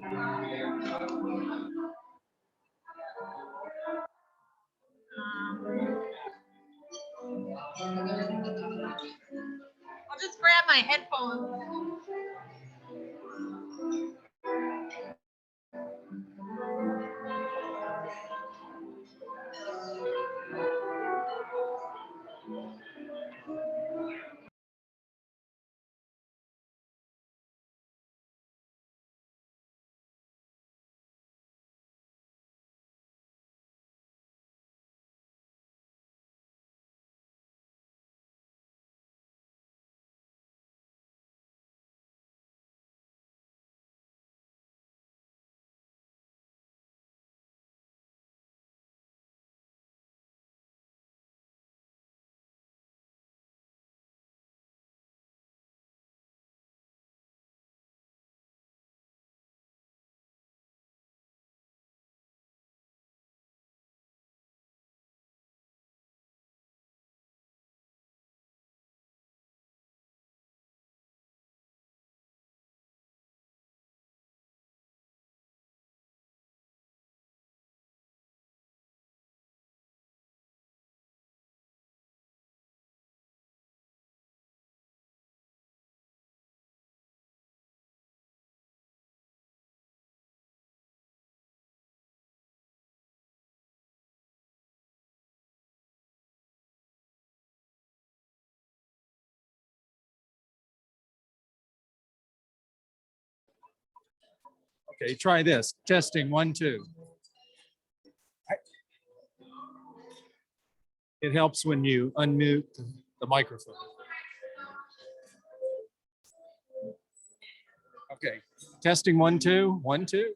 I'll just grab my headphones. Okay, try this. Testing 1, 2. It helps when you unmute the microphone. Okay, testing 1, 2, 1, 2.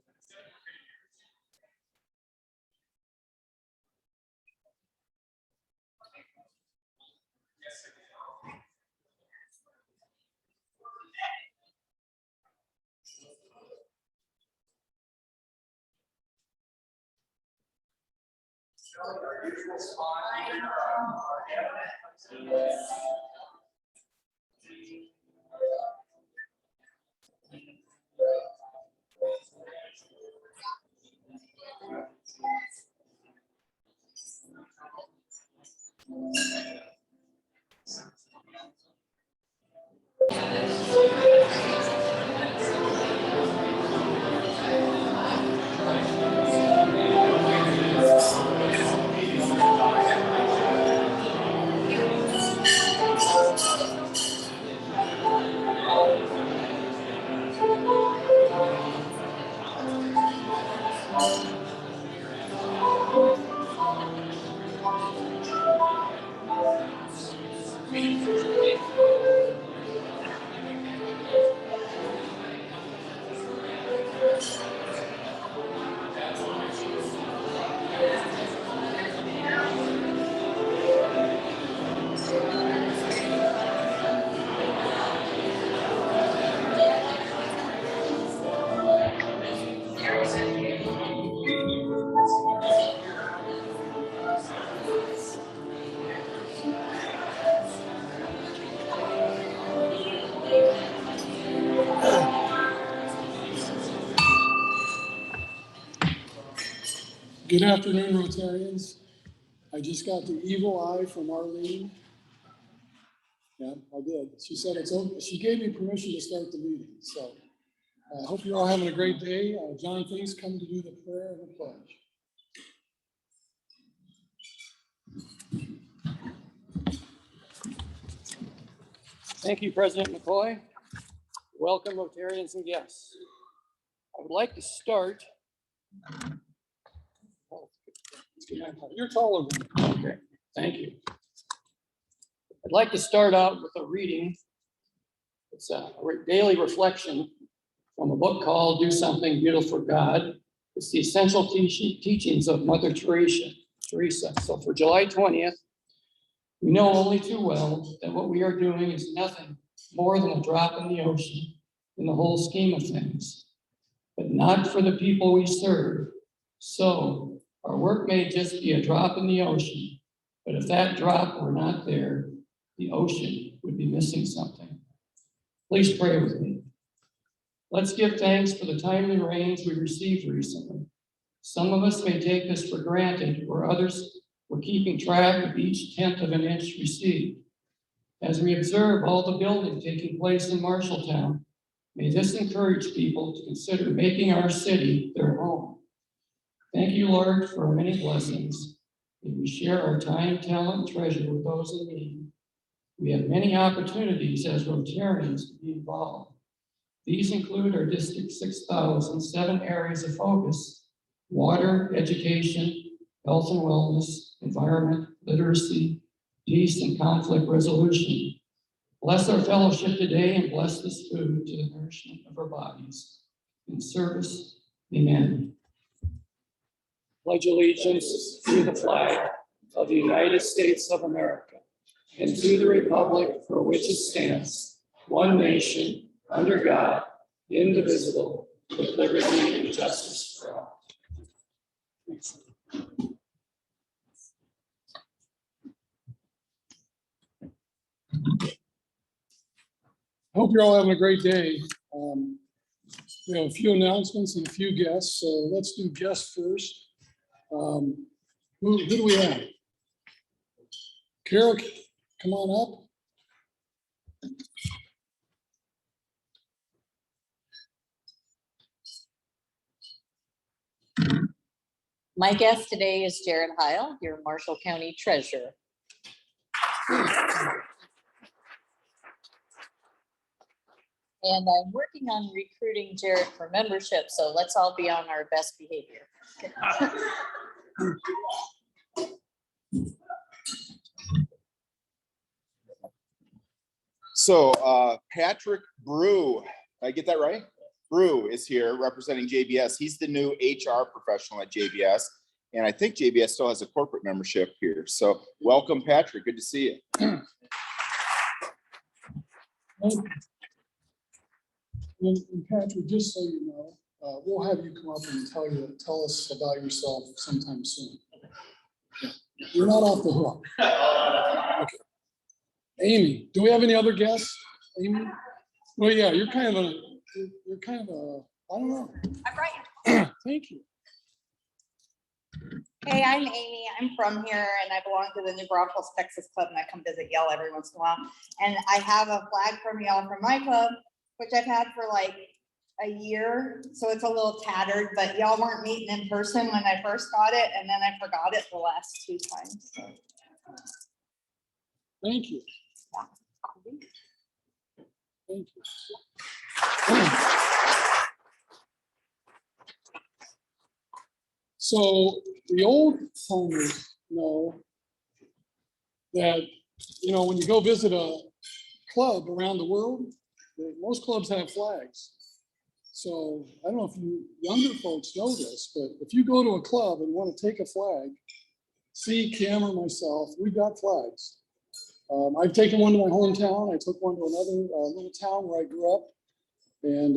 Good afternoon, Rotarians. I just got the evil eye from Arlene. Yeah, I did. She said it's okay. She gave me permission to start the meeting. So I hope you're all having a great day. John, please come to do the prayer and the pledge. Thank you, President McCoy. Welcome, Rotarians and guests. I would like to start. You're taller than me. Okay, thank you. I'd like to start out with a reading. It's a daily reflection from a book called Do Something Beautiful for God. It's the essential teachings of Mother Teresa. So for July 20th, we know only too well that what we are doing is nothing more than a drop in the ocean in the whole scheme of things, but not for the people we serve. So our work may just be a drop in the ocean, but if that drop were not there, the ocean would be missing something. Please pray with me. Let's give thanks for the timely rains we received recently. Some of us may take this for granted, where others were keeping track of each 1/10 of an inch received. As we observe all the building taking place in Marshalltown, may this encourage people to consider making our city their home. Thank you, Lord, for our many blessings. May we share our time, talent, and treasure with those in need. We have many opportunities as Rotarians to be involved. These include our District 6000 7 areas of focus: water, education, health and wellness, environment, literacy, peace, and conflict resolution. Bless our fellowship today and bless this food to the nourishment of our bodies. In service, amen. Pledge allegiance to the flag of the United States of America and to the republic for which it stands, one nation, under God, indivisible, with liberty and justice for all. Thanks. I hope you're all having a great day. We have a few announcements and a few guests, so let's do guests first. Who do we have? Carol, come on up. My guest today is Jared Heil, your Marshall County Treasurer. And I'm working on recruiting Jared for membership, so let's all be on our best behavior. So Patrick Brew, did I get that right? Brew is here representing JBS. He's the new HR professional at JBS. And I think JBS still has a corporate membership here. So welcome, Patrick. Good to see you. And Patrick, just so you know, we'll have you come up and tell us about yourself sometime soon. Yeah. You're not off the hook. Okay. Amy, do we have any other guests? Amy? Well, yeah, you're kind of a, I don't know. I'm right. Thank you. Hey, I'm Amy. I'm from here and I belong to the New Braunfels, Texas Club, and I come visit y'all every once in a while. And I have a flag from y'all from my club, which I've had for like a year. So it's a little tattered, but y'all weren't meeting in person when I first got it. And then I forgot it the last 2 times. So. Thank you. Thank you. So the old timers know that, when you go visit a club around the world, most clubs have flags. So I don't know if you younger folks know this, but if you go to a club and want to take a flag, see Kim or myself, we've got flags. I've taken one to my hometown. I took one to another little town where I grew up. And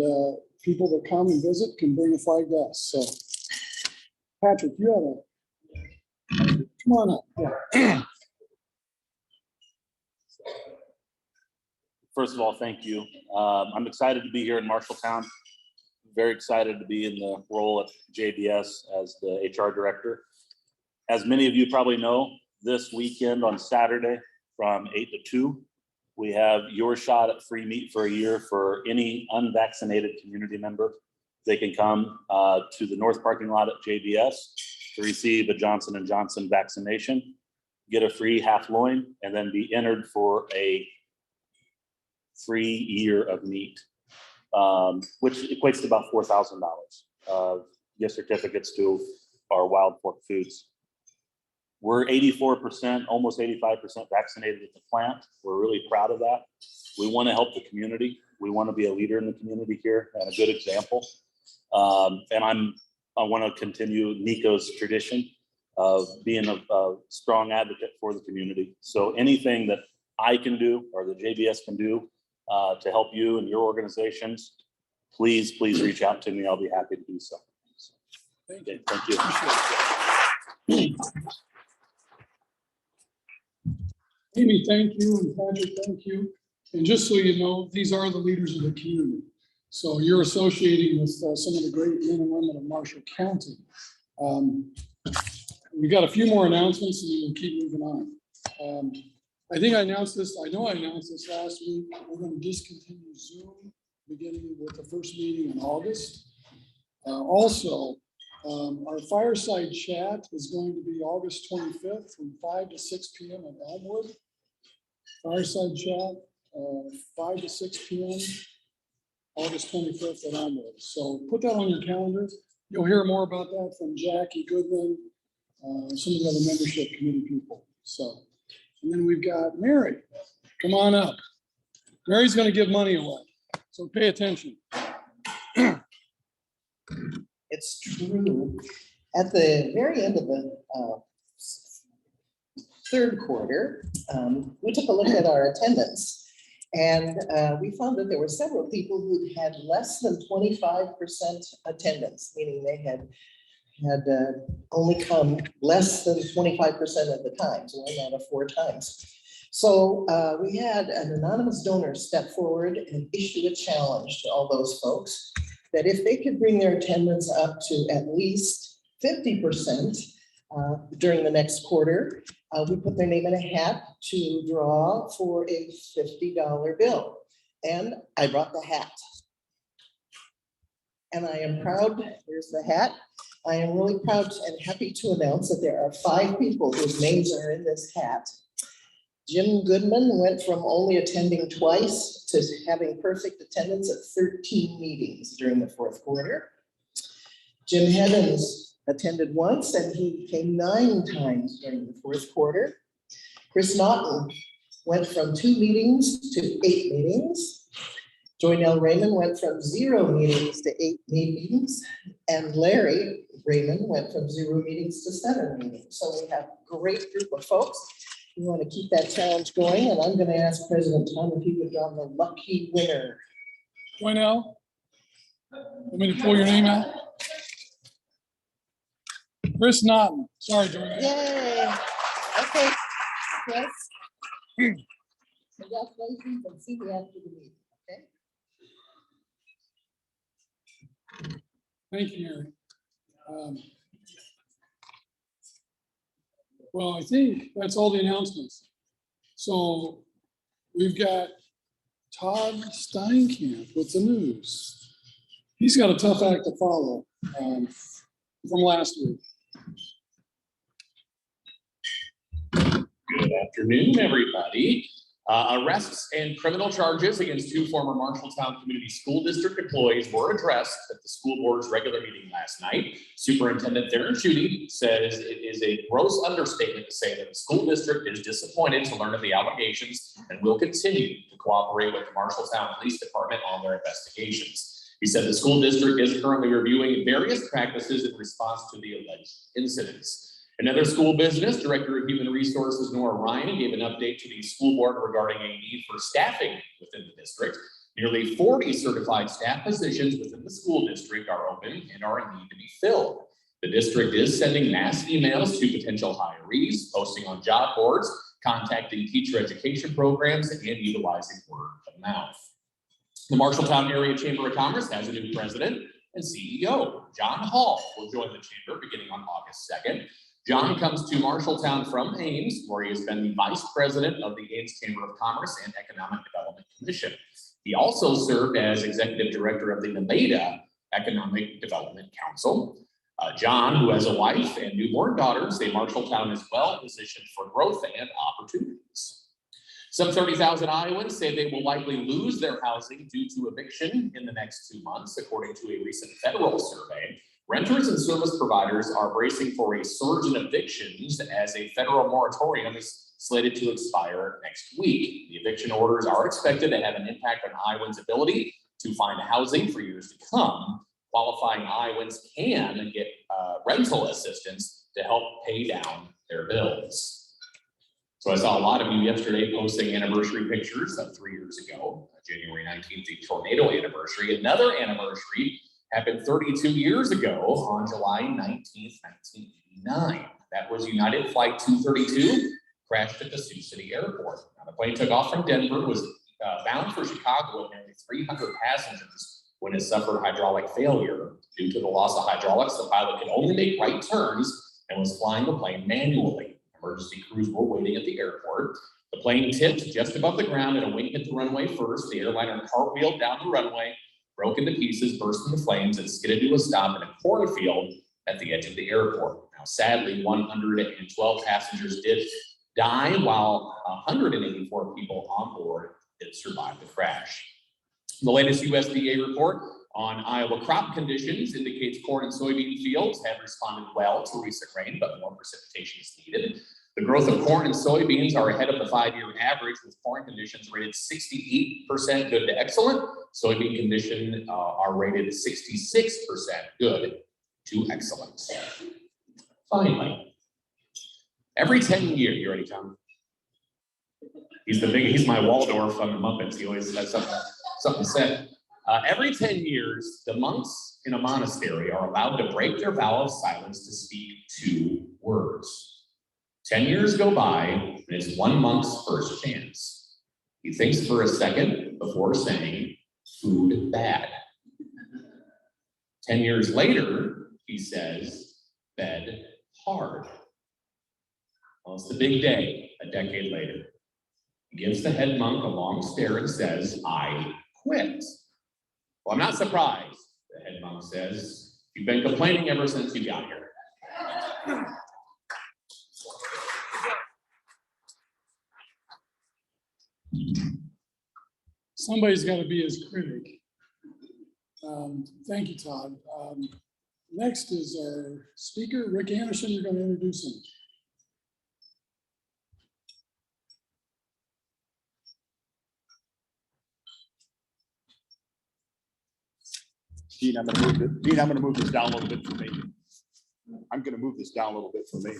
people that come and visit can bring a flag to us. So, Patrick, you have come on up. Yeah. First of all, thank you. I'm excited to be here in Marshalltown. Very excited to be in the role at JBS as the HR director. As many of you probably know, this weekend on Saturday from 8 to 2, we have your shot at free meat for a year for any unvaccinated community member. They can come to the north parking lot at JBS to receive a Johnson & Johnson vaccination, get a free half loin, and then be entered for a free year of meat, which equates to about $4,000 of gift certificates to our wild pork foods. We're 84%, almost 85% vaccinated at the plant. We're really proud of that. We want to help the community. We want to be a leader in the community here and a good example. And I want to continue Nico's tradition of being a strong advocate for the community. So anything that I can do or the JBS can do to help you and your organizations, please reach out to me. I'll be happy to do so. Thank you. Thank you. Amy, thank you. And Patrick, thank you. And just so you know, these are the leaders of the community. So you're associating with some of the great men and women of Marshall County. We got a few more announcements and then we'll keep moving on. I think I announced this, I know I announced this last week. We're going to discontinue Zoom beginning with the first meeting in August. Also, our fireside chat is going to be August 25th from 5 to 6 p.m. at Elmwood. Fireside chat, 5 to 6 p.m. August 25th at Elmwood. So put that on your calendar. You'll hear more about that from Jackie Goodman, some of the other membership committee people. So, and then we've got Mary. Come on up. Mary's going to give money away. So pay attention. It's true. At the very end of the third quarter, we took a look at our attendance, and we found that there were several people who had less than 25% attendance, meaning they had only come less than 25% of the times, 1 out of 4 times. So we had an anonymous donor step forward and issue a challenge to all those folks that if they could bring their attendance up to at least 50% during the next quarter, we put their name in a hat to draw for a $50 bill. And I brought the hat. And I am proud, here's the hat. I am really proud and happy to announce that there are 5 people whose names are in this hat. Jim Goodman went from only attending twice to having perfect attendance at 13 meetings during the fourth quarter. Jim Heddens attended once and he came 9 times during the fourth quarter. Chris Naughton went from 2 meetings to 8 meetings. Joynell Raymond went from 0 meetings to 8 meetings. And Larry Raymond went from 0 meetings to 7 meetings. So we have a great group of folks. We want to keep that challenge going, and I'm going to ask President Tom if he would draw the lucky winner. Joynell, want me to pull your name out? Chris Naughton. Sorry, Joynell. Yay. Okay. Yes. Congratulations, and see you after the meeting. Okay. Thank you, Mary. Well, I think that's all the announcements. So we've got Todd Steinkamp with the news. He's got a tough act to follow from last week. Good afternoon, everybody. Arrests and criminal charges against 2 former Marshalltown Community School District employees were addressed at the school board's regular meeting last night. Superintendent Darren Schutte says it is a gross understatement to say that the school district is disappointed to learn of the allegations and will continue to cooperate with the Marshalltown Police Department on their investigations. He said the school district is currently reviewing various practices in response to the alleged incidents. Another school business, Director of Human Resources Nora Ryan gave an update to the school board regarding a need for staffing within the district. Nearly 40 certified staff positions within the school district are open and are in need to be filled. The district is sending mass emails to potential hirees, posting on job boards, contacting teacher education programs, and utilizing word of mouth. The Marshalltown Area Chamber of Commerce has a new president and CEO. John Hall will join the chamber beginning on August 2nd. John comes to Marshalltown from Ames, where he has been the vice president of the Ames Chamber of Commerce and Economic Development Commission. He also served as executive director of the Nevada Economic Development Council. John, who has a wife and newborn daughter, say Marshalltown is well positioned for growth and opportunities. Some 30,000 Iowans say they will likely lose their housing due to eviction in the next 2 months, according to a recent federal survey. Renters and service providers are bracing for a surge in evictions as a federal moratorium is slated to expire next week. The eviction orders are expected to have an impact on Iowans' ability to find housing for years to come. Qualifying Iowans can get rental assistance to help pay down their bills. So I saw a lot of you yesterday posting anniversary pictures of 3 years ago, January 19th, the tornado anniversary. Another anniversary happened 32 years ago on July 19th, 1989. That was United Flight 232, crashed at the Sioux City Airport. Now, the plane took off from Denver, was bound for Chicago with nearly 300 passengers When it suffered hydraulic failure. Due to the loss of hydraulics, the pilot could only make right turns and was flying the plane manually. Emergency crews were waiting at the airport. The plane tipped just above the ground and a wing hit the runway first. The airliner cartwheeled down the runway, broke into pieces, burst into flames, and skidded to a stop in a cornfield at the edge of the airport. Now, sadly, 112 passengers did die, while 184 people on board did survive the crash. The latest USDA report on Iowa crop conditions indicates corn and soybean fields have responded well to recent rain, but more precipitation is needed. The growth of corn and soybeans are ahead of the 5-year average, with corn conditions rated 68% good to excellent. Soybean conditions are rated 66% good to excellent. Finally, every 10 years, you ready, Tom? He's my Waldorf on the Muppets. He always has something said. Every 10 years, the monks in a monastery are allowed to break their vow of silence to speak 2 words. 10 years go by, and it's one monk's first chance. He thinks for a second before saying, food bad. 10 years later, he says, bed hard. Well, it's the big day, a decade later. He gives the head monk a long stare and says, I quit. Well, I'm not surprised, the head monk says. You've been complaining ever since you got here. Somebody's got to be his critic. Thank you, Todd. Next is our speaker, Rick Anderson. You're going to introduce him. Dean, I'm going to move this down a little bit for me. I'm going to move this down a little bit for me.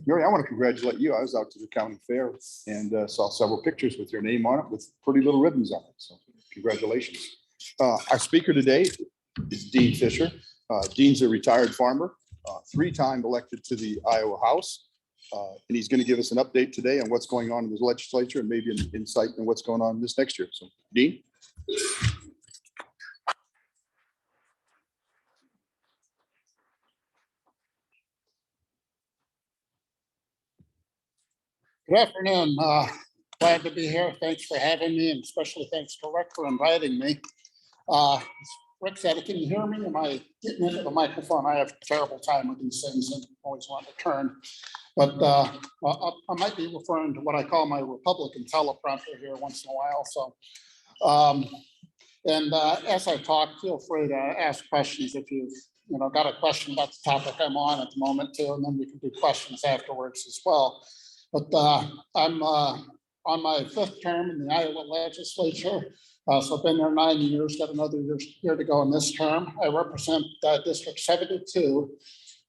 Mary, I want to congratulate you. I was out to the county fair and saw several pictures with your name on it with pretty little ribbons on it. So congratulations. Our speaker today is Dean Fisher. Dean's a retired farmer, 3-time elected to the Iowa House. And he's going to give us an update today on what's going on in the legislature and maybe an insight on what's going on this next year. So Dean. Good afternoon. Glad to be here. Thanks for having me, and especially thanks to Rick for inviting me. Rick said, can you hear me? Am I getting into the microphone? I have a terrible time with these things and always want to turn. But I might be referring to what I call my Republican teleprompter here once in a while. So, as I talk, feel free to ask questions if you've got a question about the topic I'm on at the moment too, and then we can do questions afterwards as well. But I'm on my 5th term in the Iowa legislature. So I've been there 9 years, got another year to go in this term. I represent District 72,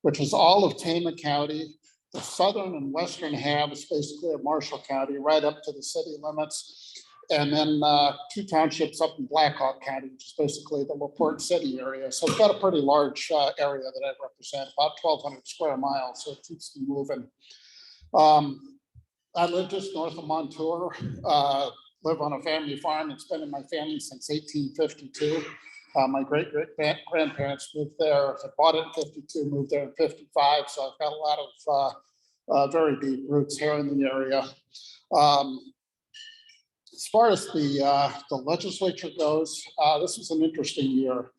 which is all of Tama County. The southern and western half is basically of Marshall County, right up to the city limits. And then 2 townships up in Blackhawk County, which is basically the LaPorte City area. So it's got a pretty large area that I represent, about 1,200 square miles. So it keeps me moving. I live just north of Montour, live on a family farm. It's been in my family since 1852. My great-great-grandparents moved there. I bought it in 52, moved there in 55. So I've got a lot of very deep roots here in the area. As far as the legislature goes, this was an interesting year.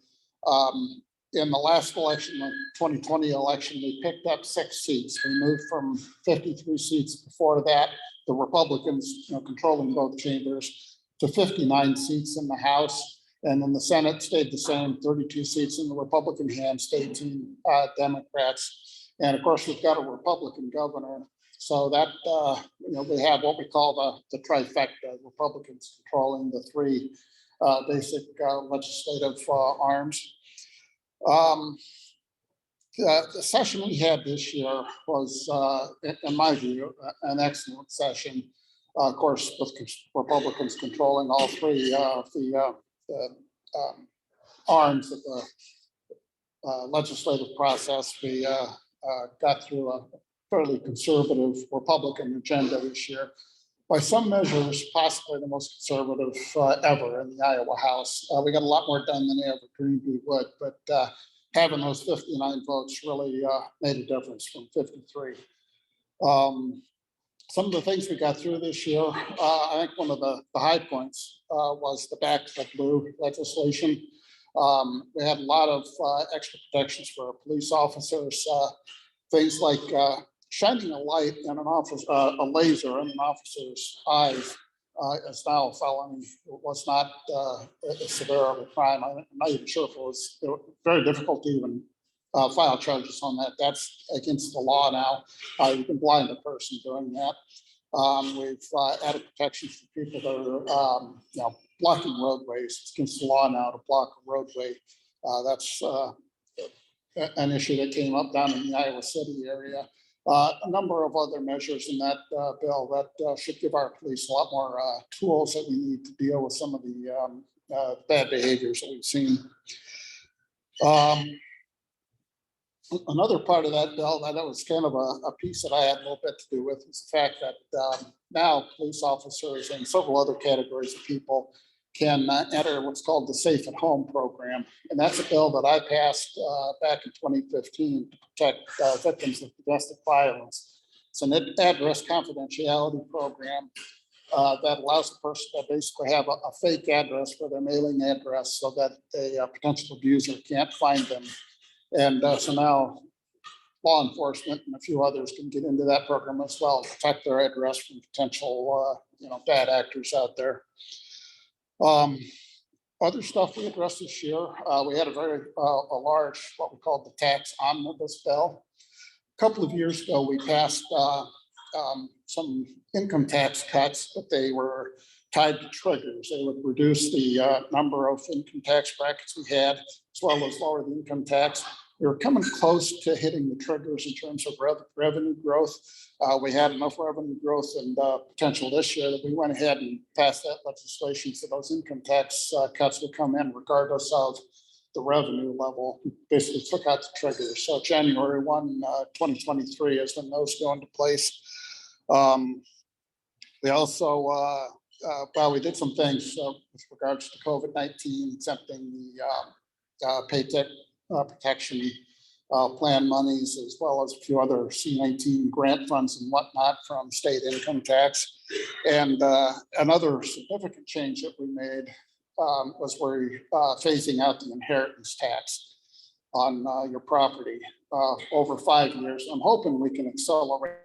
In the last election, the 2020 election, we picked up 6 seats. We moved from 53 seats before that, the Republicans controlling both chambers, to 59 seats in the House. And then the Senate stayed the same, 32 seats in the Republican hands, 18 Democrats. And of course, we've got a Republican governor. So that, we have what we call the trifecta, Republicans controlling the 3 basic legislative arms. The session we had this year was, in my view, an excellent session. Of course, with Republicans controlling all 3 of the arms of the legislative process, we got through a fairly conservative Republican agenda this year. by some measures, possibly the most conservative ever in the Iowa House. We got a lot more done than they ever dreamed we would, but having those 59 votes really made a difference from 53. Some of the things we got through this year, I think one of the high points was the Back to the Blue legislation. We had a lot of extra protections for police officers, things like shining a light in an office, a laser in an officer's eyes is now a felony. It was not a severe of a crime. I'm not even sure if it was very difficult to even file charges on that. That's against the law now. You can blind a person doing that. We've added protections for people that are blocking roadways. It's against the law now to block a roadway. That's an issue that came up down in the Iowa City area. A number of other measures in that bill that should give our police a lot more tools that we need to deal with some of the bad behaviors that we've seen. Another part of that bill that was kind of a piece that I had a little bit to do with is the fact that now police officers and several other categories of people can enter what's called the Safe at Home program. And that's a bill that I passed back in 2015 to protect victims of domestic violence. It's an address confidentiality program that allows the person to basically have a fake address for their mailing address so that a potential abuser can't find them. And so now law enforcement and a few others can get into that program as well, protect their address from potential bad actors out there. Other stuff we addressed this year, we had a very large, what we called the tax omnibus bill. A couple of years ago, we passed some income tax cuts, but they were tied to triggers. They would reduce the number of income tax brackets we had, as well as lower the income tax. We were coming close to hitting the triggers in terms of revenue growth. We had enough revenue growth and potential this year that we went ahead and passed that legislation so those income tax cuts would come in regardless of the revenue level. Basically took out the triggers. So January 1, 2023 is when those go into place. We also, we did some things with regards to COVID-19, exempting the paycheck protection plan monies, as well as a few other C-19 grant funds and whatnot from state income tax. And another significant change that we made was we're phasing out the inheritance tax on your property over 5 years. I'm hoping we can accelerate.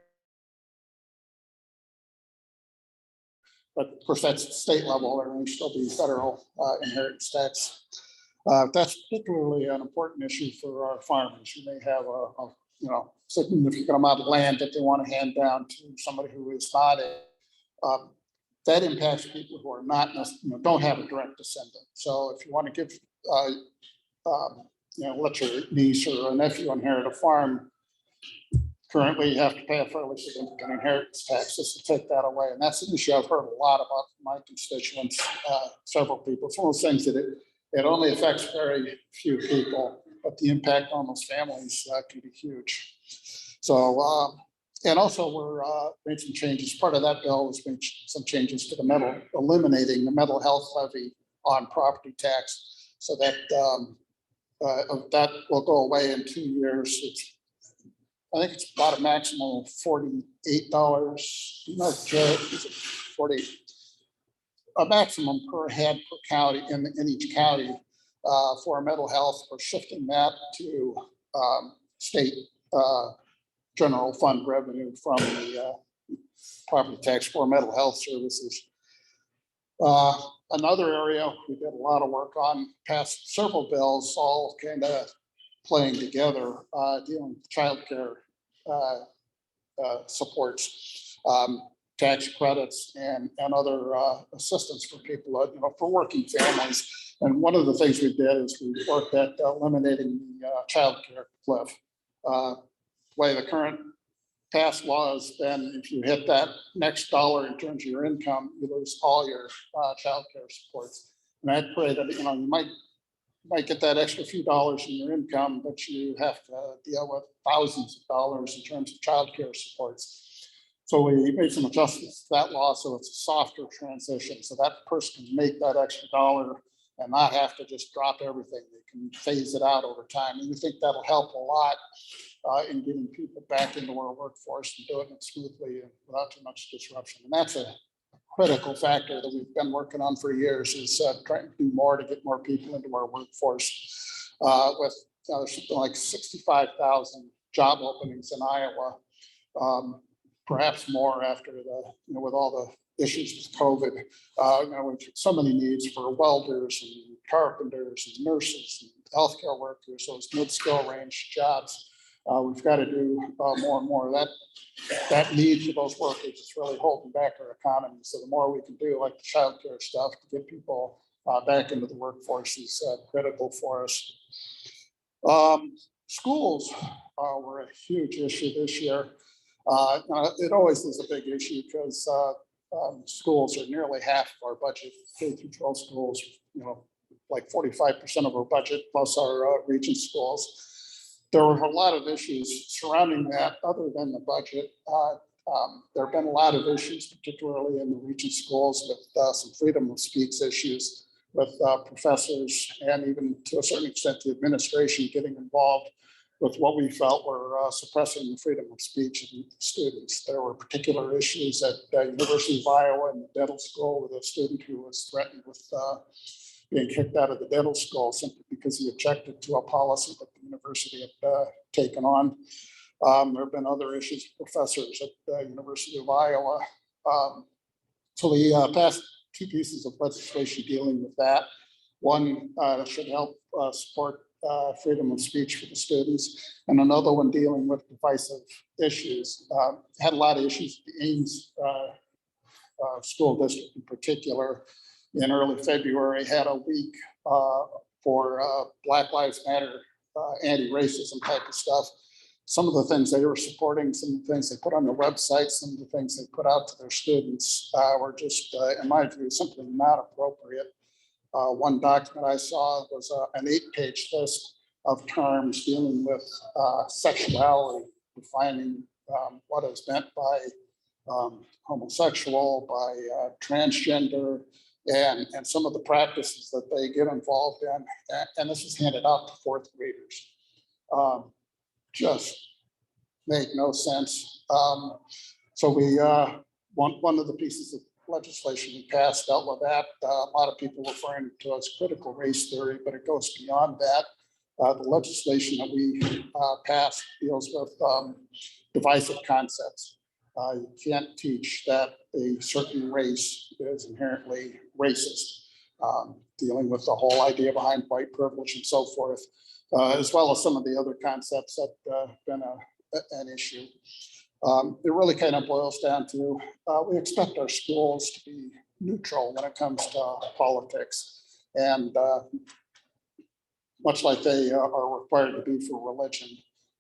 But of course, that's state level, there may still be federal inheritance tax. That's particularly an important issue for our farmers who may have a significant amount of land that they want to hand down to somebody who is not that impacts people who are not, don't have a direct descendant. So if you want to give, let your niece or a nephew inherit a farm, currently you have to pay a fairly significant inheritance tax just to take that away. And that's an issue I've heard a lot about from my constituents, several people. It's one of those things that it only affects very few people, but the impact on those families can be huge. So, and also we're made some changes. Part of that bill was made some changes to the eliminating the mental health levy on property tax, so that that will go away in 2 years. I think it's about a maximum of $48. Is it 48? A maximum per head per county in each county for mental health. We're shifting that to state general fund revenue from the property tax for mental health services. Another area we did a lot of work on, passed several bills, all kind of playing together, dealing with childcare supports, tax credits, and other assistance for people, for working families. And one of the things we did is we worked at eliminating the childcare cliff. The way the current past law has been, if you hit that next dollar in terms of your income, you lose all your childcare supports. And that created, you might get that extra few dollars in your income, but you have to deal with thousands of dollars in terms of childcare supports. So we made some adjustments to that law, so it's a softer transition, so that person can make that extra dollar and not have to just drop everything. They can phase it out over time, and we think that'll help a lot in getting people back into our workforce and doing it smoothly and without too much disruption. And that's a critical factor that we've been working on for years, is trying to do more to get more people into our workforce. With there's something like 65,000 job openings in Iowa, perhaps more after the, with all the issues with COVID. With so many needs for welders and carpenters and nurses and healthcare workers, those mid-skill range jobs. We've got to do more and more of that. That need for those workers is really holding back our economy. So the more we can do, like the childcare stuff, to get people back into the workforce is critical for us. Schools were a huge issue this year. It always is a big issue because schools are nearly half of our budget. K-12 schools, like 45% of our budget, plus our region schools. There were a lot of issues surrounding that other than the budget. There have been a lot of issues, particularly in the region schools, with some freedom of speech issues with professors and even to a certain extent the administration getting involved with what we felt were suppressing the freedom of speech of students. There were particular issues at the University of Iowa in the dental school with a student who was threatened with being kicked out of the dental school simply because he objected to a policy that the university had taken on. There have been other issues with professors at the University of Iowa. So we passed 2 pieces of legislation dealing with that. One should help support freedom of speech for the students, and another one dealing with divisive issues. Had a lot of issues with the Ames school district in particular. In early February, had a week for Black Lives Matter, anti-racism type of stuff. Some of the things they were supporting, some of the things they put on their website, some of the things they put out to their students were just, in my view, simply not appropriate. One document I saw was an 8-page list of terms dealing with sexuality, defining what is meant by homosexual, by transgender, and some of the practices that they get involved in. And this is handed out to 4th graders. Just made no sense. So we, one of the pieces of legislation we passed dealt with that. A lot of people referring to it as critical race theory, but it goes beyond that. The legislation that we passed deals with divisive concepts. You can't teach that a certain race is inherently racist, dealing with the whole idea behind white privilege and so forth, as well as some of the other concepts that have been an issue. It really kind of boils down to, we expect our schools to be neutral when it comes to politics, and much like they are required to be for religion.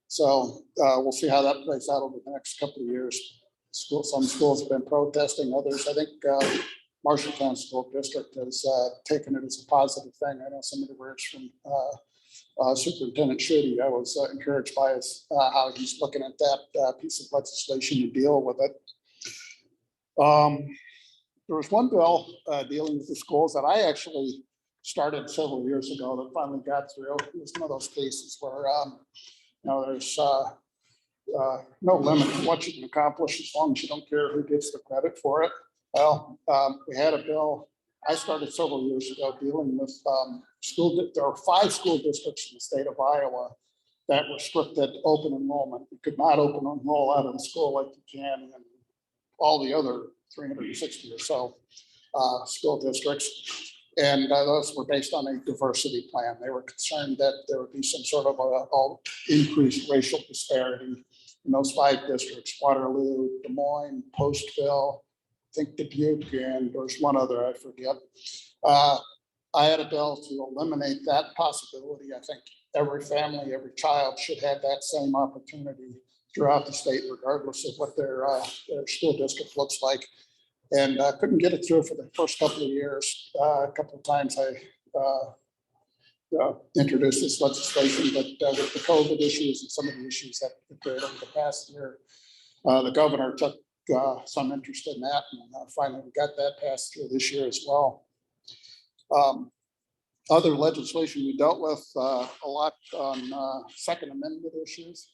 So we'll see how that plays out over the next couple of years. Some schools have been protesting, others, I think Marshalltown School District has taken it as a positive thing. I know some of the words from Superintendent Schutte. I was encouraged by how he's looking at that piece of legislation to deal with it. There was one bill dealing with the schools that I actually started several years ago that finally got through. It was one of those cases where there's no limit to what you can accomplish as long as you don't care who gets the credit for it. Well, we had a bill I started several years ago dealing with there are 5 school districts in the state of Iowa that restricted open enrollment. You could not open enroll out of the school like you can in all the other 360 or so school districts. And those were based on a diversity plan. They were concerned that there would be some sort of a increased racial disparity in those 5 districts: Waterloo, Des Moines, Postville, I think Dubuque, and there's one other I forget. I had a bill to eliminate that possibility. I think every family, every child should have that same opportunity throughout the state, regardless of what their school district looks like. And I couldn't get it through for the first couple of years. A couple of times I introduced this legislation, but with the COVID issues and some of the issues that occurred over the past year, the governor took some interest in that, and finally we got that passed through this year as well. Other legislation we dealt with a lot on Second Amendment issues.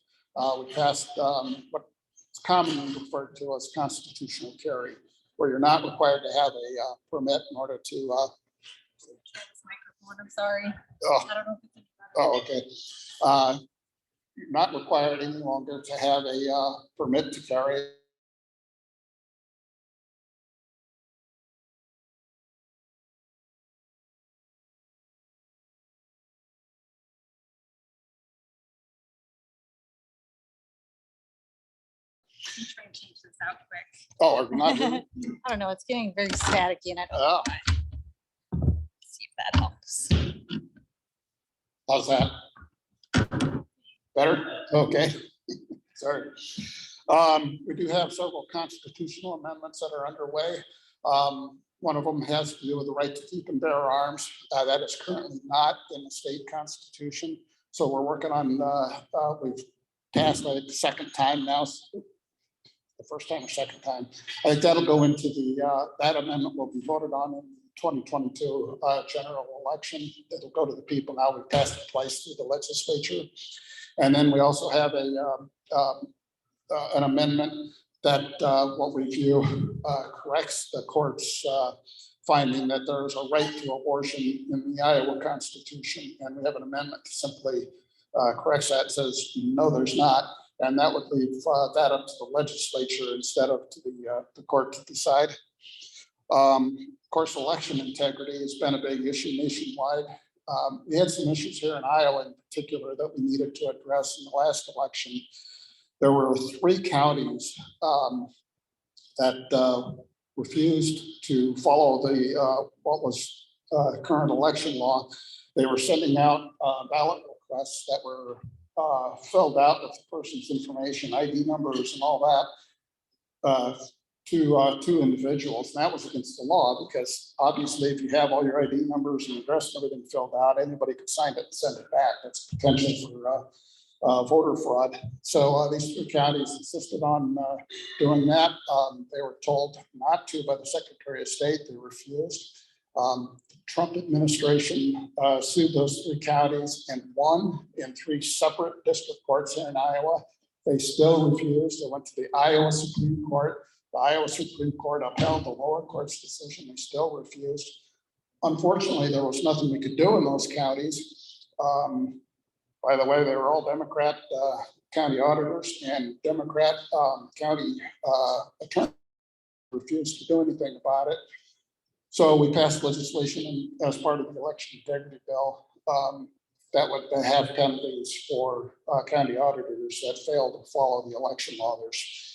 We passed what's commonly referred to as constitutional carry, where you're not required to have a permit in order to. Microphone, I'm sorry. Oh, I don't know if it's. oh, okay. You're not required any longer to have a permit to carry. I'm trying to change this out quick. Oh, are you not doing it? I don't know, it's getting very staticky and I don't know Oh. why. See if that helps. How's that? Better? Okay. Sorry. We do have several constitutional amendments that are underway. One of them has to do with the right to keep and bear arms. That is currently not in the state constitution. So we're working on, we've passed like the second time now, the first time or second time. I think that'll go into the, that amendment will be voted on in 2022 general election. It'll go to the people now. We've passed it twice through the legislature. And then we also have an amendment that what we view corrects the court's finding that there is a right to abortion in the Iowa Constitution. And we have an amendment to simply corrects that, says, no, there's not. And that would leave that up to the legislature instead of to the court to decide. Of course, election integrity has been a big issue nationwide. We had some issues here in Iowa in particular that we needed to address in the last election. There were 3 counties that refused to follow the what was current election law. They were sending out ballot requests that were filled out with the person's information, ID numbers and all that to individuals. And that was against the law because obviously if you have all your ID numbers and address and everything filled out, anybody could sign it and send it back. That's potential for voter fraud. So these 3 counties insisted on doing that. They were told not to by the Secretary of State. They refused. The Trump administration sued those 3 counties and won in 3 separate district courts here in Iowa. They still refused. They went to the Iowa Supreme Court. The Iowa Supreme Court upheld the lower court's decision. They still refused. Unfortunately, there was nothing we could do in those counties. By the way, they were all Democrat county auditors and Democrat county attorneys refused to do anything about it. So we passed legislation as part of the election integrity bill that would have penalties for county auditors that failed to follow the election law. There's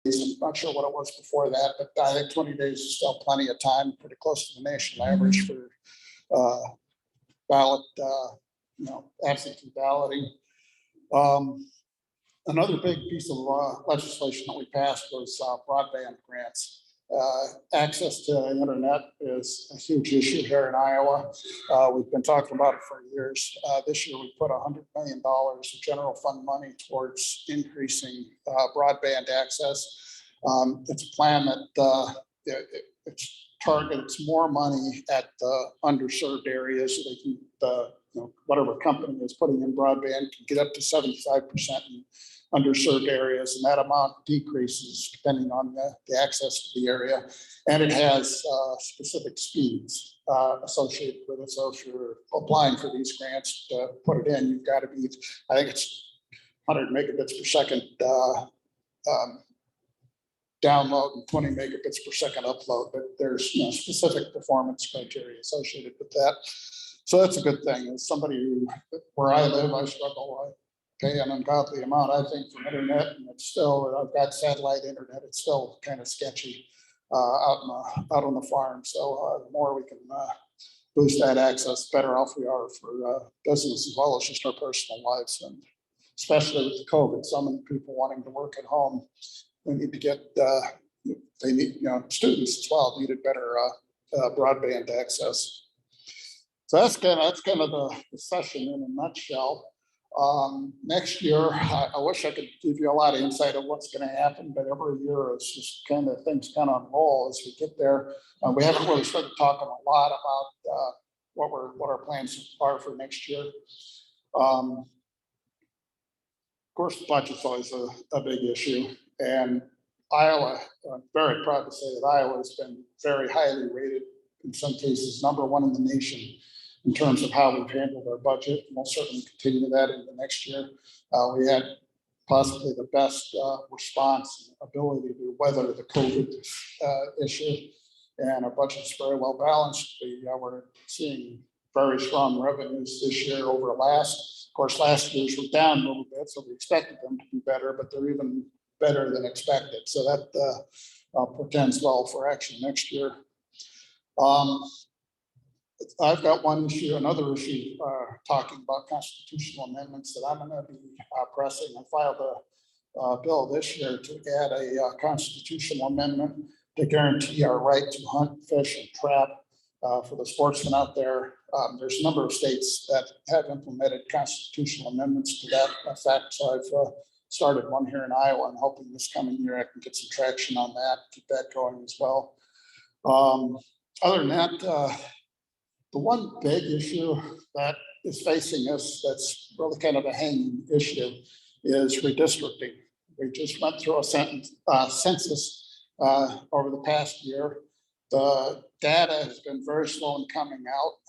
I'm not sure what it was before that, but I think 20 days is still plenty of time, pretty close to the national average for ballot, absentee balloting. Another big piece of legislation that we passed was broadband grants. Access to the internet is a huge issue here in Iowa. We've been talking about it for years. This year we put $100 million of general fund money towards increasing broadband access. It's a plan that it's targets more money at the underserved areas. So they can, whatever company is putting in broadband can get up to 75% in underserved areas, and that amount decreases depending on the access to the area. And it has specific speeds associated with it. So if you're applying for these grants to put it in, you've got to be, I think it's 100 megabits per second download and 20 megabits per second upload, but there's specific performance criteria associated with that. So that's a good thing. As somebody who, where I live, I struggle. I pay an ungodly amount, I think, for internet, and it's still, I've got satellite internet. It's still kind of sketchy out on the farm. So the more we can boost that access, the better off we are for business as well as just our personal lives, and especially with the COVID, so many people wanting to work at home. We need to get they need, students as well needed better broadband access. So that's kind of the session in a nutshell. Next year, I wish I could give you a lot of insight of what's going to happen, but every year it's just kind of things kind of unroll as we get there. We haven't really started talking a lot about what our plans are for next year. Of course, the budget's always a big issue, and Iowa, I'm very proud to say that Iowa has been very highly rated, in some cases, #1 in the nation in terms of how we've handled our budget. And we'll certainly continue that in the next year. We had possibly the best response and ability to weather the COVID issue. And our budget's very well balanced. We're seeing very strong revenues this year over last. Of course, last year's were down a little bit, so we expected them to be better, but they're even better than expected. So that portends well for action next year. I've got another issue, talking about constitutional amendments that I'm going to be pressing. I filed a bill this year to add a constitutional amendment to guarantee our right to hunt, fish, and trap for the sportsmen out there. There's a number of states that have implemented constitutional amendments to that effect. So I've started one here in Iowa. I'm hoping this coming year I can get some traction on that, keep that going as well. Other than that, the one big issue that is facing us that's really kind of a hanging issue is redistricting. We just went through a census over the past year. The data has been very slow in coming out.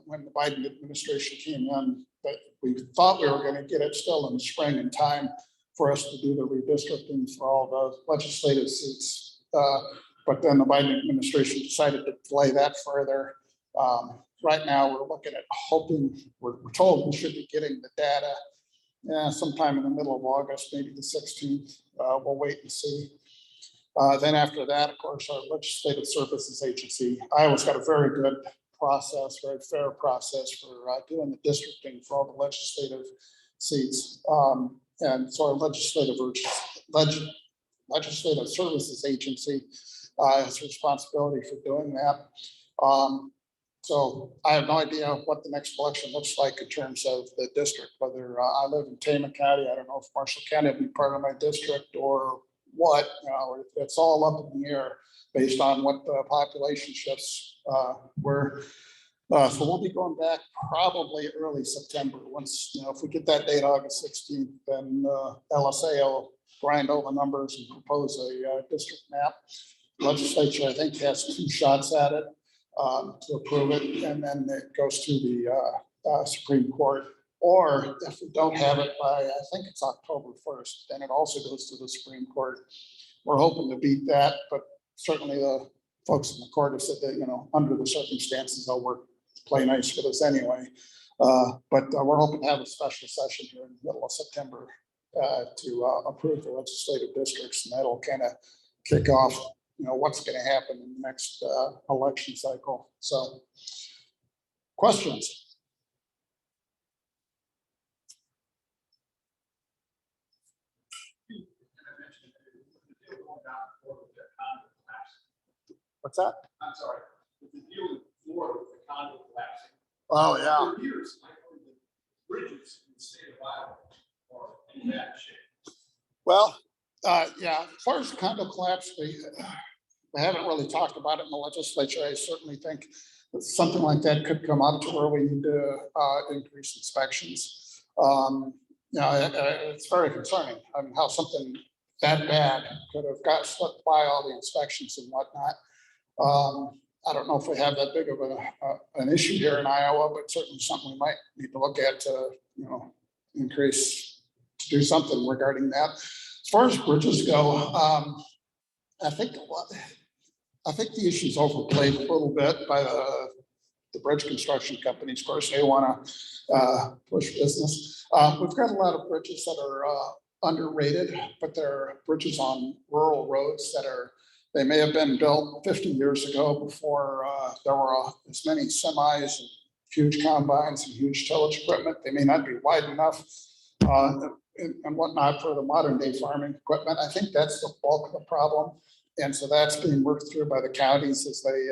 When the Biden administration came in, but we thought we were going to get it still in the spring in time for us to do the redistricting for all the legislative seats. But then the Biden administration decided to delay that further. Right now, we're looking at hoping, we're told we should be getting the data sometime in the middle of August, maybe the 16th. We'll wait and see. Then after that, of course, our Legislative Services Agency, Iowa's got a very good process, very fair process for doing the districting for all the legislative seats. And so our Legislative Services Agency has responsibility for doing that. So I have no idea what the next election looks like in terms of the district, whether I live in Tama County. I don't know if Marshall County will be part of my district or what. It's all up in the air based on what the population shifts were. So we'll be going back probably early September. Once, if we get that date August 16th, then LSA will grind all the numbers and propose a district map. Legislature, I think, has 2 shots at it to approve it, and then it goes to the Supreme Court. Or if we don't have it by, I think it's October 1st, then it also goes to the Supreme Court. We're hoping to beat that, but certainly the folks in the court have said that, under the circumstances, they'll play nice with us anyway. But we're hoping to have a special session here in the middle of September to approve the legislative districts, and that'll kind of kick off what's going to happen in the next election cycle. So, questions? What's that? I'm sorry. The deal in Florida with the condo collapsing. Oh, yeah. For years, I heard the bridges in the state of Iowa are in bad shape. Well, yeah, as far as the condo collapse, we haven't really talked about it in the legislature. I certainly think that something like that could come up to where we need to increase inspections. It's very concerning. I mean, how something that bad could have got slipped by all the inspections and whatnot. I don't know if we have that big of an issue here in Iowa, but certainly something we might need to look at to, to do something regarding that. As far as bridges go, I think the issue's overplayed a little bit by the bridge construction companies. Of course, they want to push business. We've got a lot of bridges that are underrated, but they're bridges on rural roads they may have been built 50 years ago before there were as many semis and huge combines and huge tillage equipment. They may not be wide enough and whatnot for the modern day farming equipment. I think that's the bulk of the problem. And so that's being worked through by the counties as they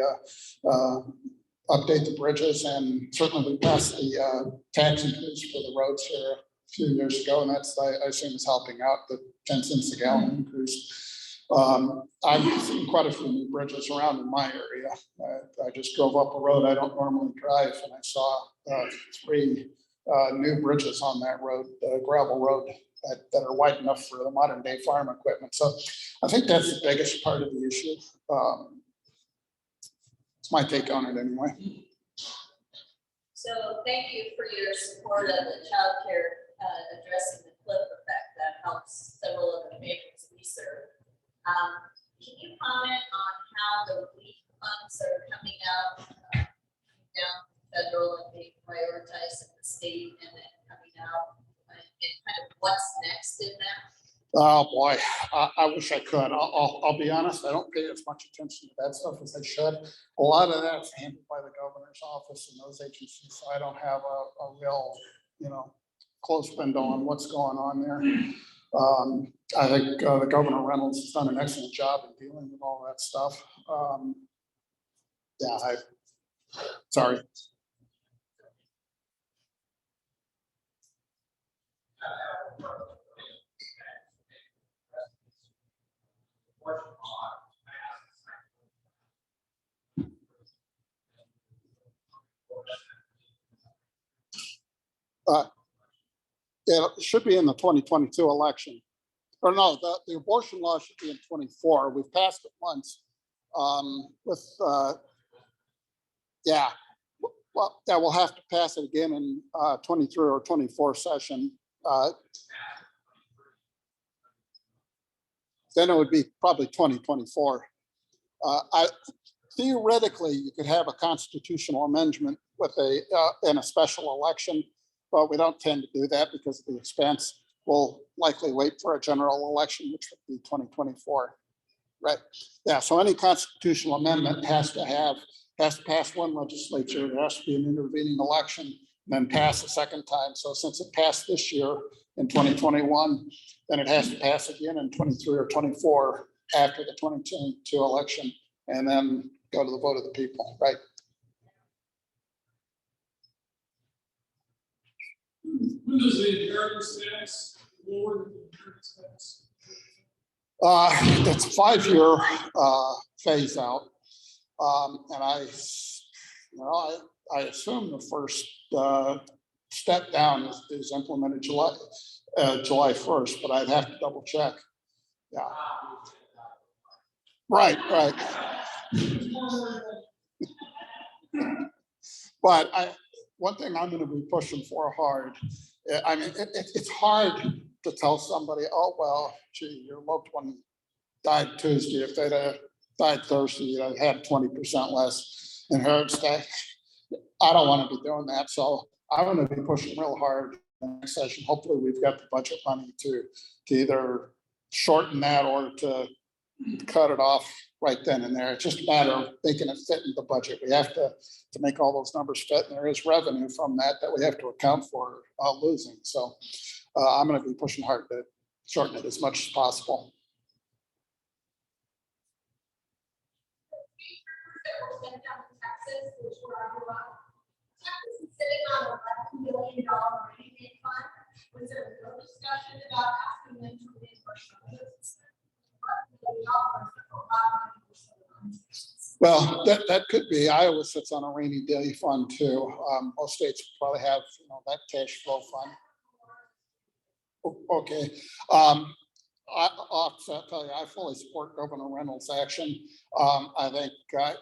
update the bridges, and certainly we passed the tax increase for the roads here a few years ago, and that's, I assume, is helping out the 10 cents a gallon increase. I've seen quite a few new bridges around in my area. I just drove up a road I don't normally drive, and I saw 3 new bridges on that road, gravel road, that are wide enough for the modern day farm equipment. So I think that's the biggest part of the issue. It's my take on it anyway. So thank you for your support of the childcare, addressing the cliff effect that helps several of the families we serve. Can you comment on how the relief funds are coming out, down federal and being prioritized at the state and then coming out, and kind of what's next in that? Oh, boy, I wish I could. I'll be honest, I don't pay as much attention to that stuff as I should. A lot of that's handled by the governor's office and those agencies, so I don't have a real, close window on what's going on there. I think the Governor Reynolds has done an excellent job in dealing with all that stuff. Sorry. Yeah, it should be in the 2022 election. Or no, the abortion law should be in 24. We've passed it once. We'll have to pass it again in 23 or 24 session. Then it would be probably 2024. Theoretically, you could have a constitutional amendment with in a special election, but we don't tend to do that because of the expense. We'll likely wait for a general election, which would be 2024. Right. Yeah. So any constitutional amendment has to pass one legislature. There has to be an intervening election, then pass a second time. So since it passed this year in 2021, then it has to pass again in 23 or 24 after the 2022 election, and then go to the vote of the people. Right. When does the inheritance tax, lower the inheritance tax? It's a 5-year phase out. And I assume the first step down is implemented July 1st, but I'd have to double check. Yeah. Right. But one thing I'm going to be pushing for hard. I mean, it's hard to tell somebody, oh, well, gee, your loved one died Tuesday. If they'd died Thursday, you'd had 20% less inheritance tax. I don't want to be doing that. So I'm going to be pushing real hard in the next session. Hopefully we've got the budget money to either shorten that or to cut it off right then and there. It's just a matter of making it fit in the budget. We have to make all those numbers fit, and there is revenue from that we have to account for losing. So I'm going to be pushing hard to shorten it as much as possible. Texas, which Texas is sitting on $11 million rainy fund. Was there no discussion about asking them to reimburse those? Well, that could be. Iowa sits on a rainy day fund too. Most states probably have that cash flow fund. Okay. I'll tell you, I fully support Governor Reynolds' action. I think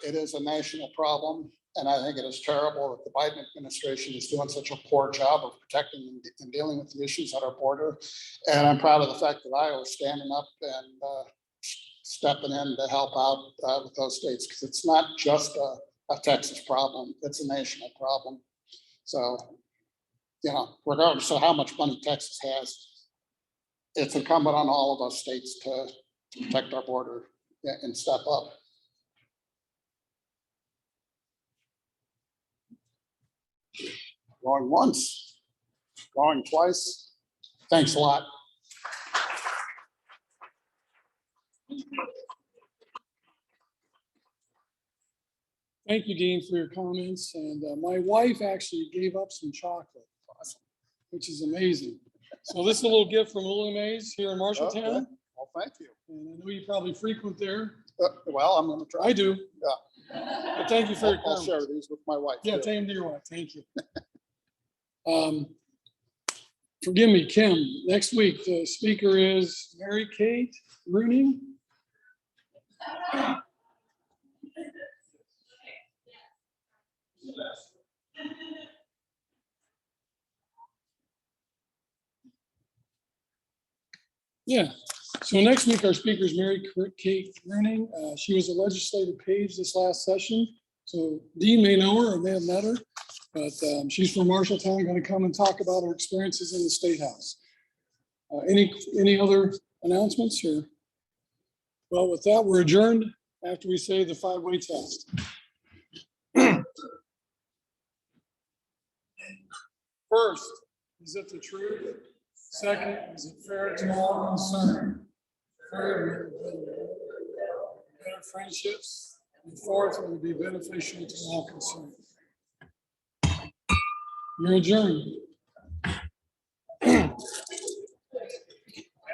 it is a national problem, and I think it is terrible that the Biden administration is doing such a poor job of protecting and dealing with the issues at our border. And I'm proud of the fact that Iowa is standing up and stepping in to help out with those states, because it's not just a Texas problem, it's a national problem. So, regardless of how much money Texas has, it's incumbent on all of us states to protect our border and step up. Going once, going twice. Thanks a lot. Thank you, Dean, for your comments. And my wife actually gave up some chocolate, which is amazing. So this is a little gift from Lily Mays here in Marshalltown. Okay. Well, thank you. And I know you probably frequent there. Well, I'm gonna try. I do. Yeah. But thank you for your I'll comments. share these with my wife. Yeah, too. take them to your wife. Thank you. Forgive me, Kim, next week, the speaker is Mary Kate Rooney. Yeah, so next week, our speaker is Mary Kate Rooney. She was a legislative page this last session. So Dean may know her or may have met her, but she's from Marshalltown, going to come and talk about her experiences in the State House. Any other announcements or? Well, with that, we're adjourned after we say the 5-way test. First, is it the truth? Second, is it fair to all concerned? Third, will it build better friendships? And fourth, will it be beneficial to all concerned? You're adjourned.